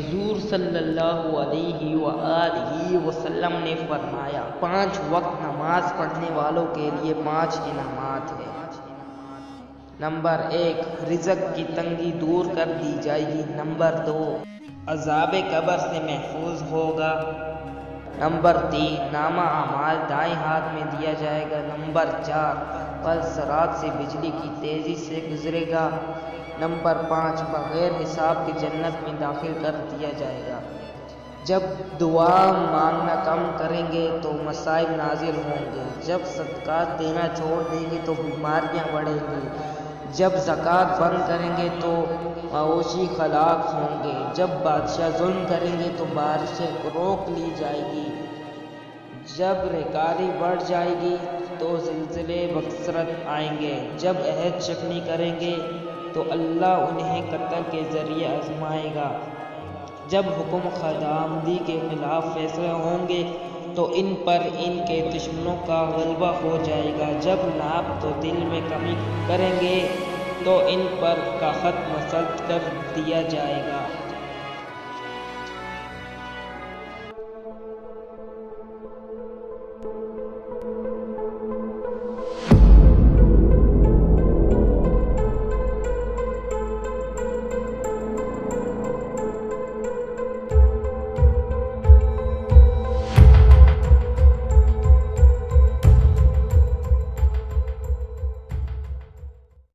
حضور صلی اللہ علیہ وآلہ وسلم نے فرمایا 5 وقت نماز پڑھنے والوں کے لیے 5 انعامات ہیں۔ نمبر 1، رزق کی تنگی دور کر دی جائے گی۔ نمبر 2، عذاب قبر سے محفوظ ہوگا۔ نمبر 3، نامہ اعمال دائیں ہاتھ میں دیا جائے گا۔ نمبر 4، پل صراط سے بجلی کی تیزی سے گزرے گا۔ نمبر 5، بغیر حساب کے جنت میں داخل کر دیا جائے گا۔ جب دعا مانگنا کم کریں گے تو مصائب نازل ہوں گے۔ جب صدقات دینا چھوڑ دیں گے تو بیماریاں بڑھیں گی۔ جب زکوٰۃ بند کریں گے تو معاشی ہلاک ہوں گے۔ جب بادشاہ ظلم کریں گے تو بارشیں روک لی جائے گی۔ جب ریکاری بڑھ جائے گی تو زلزلے بکثرت آئیں گے۔ جب عہد شکنی کریں گے تو اللہ انہیں قتل کے ذریعے آزمائے گا۔ جب حکم خداوندی کے خلاف فیصلے ہوں گے تو ان پر ان کے دشمنوں کا غلبہ ہو جائے گا۔ جب ناپ تو دل میں کمی کریں گے تو ان پر قحط مسلط کر دیا جائے گا۔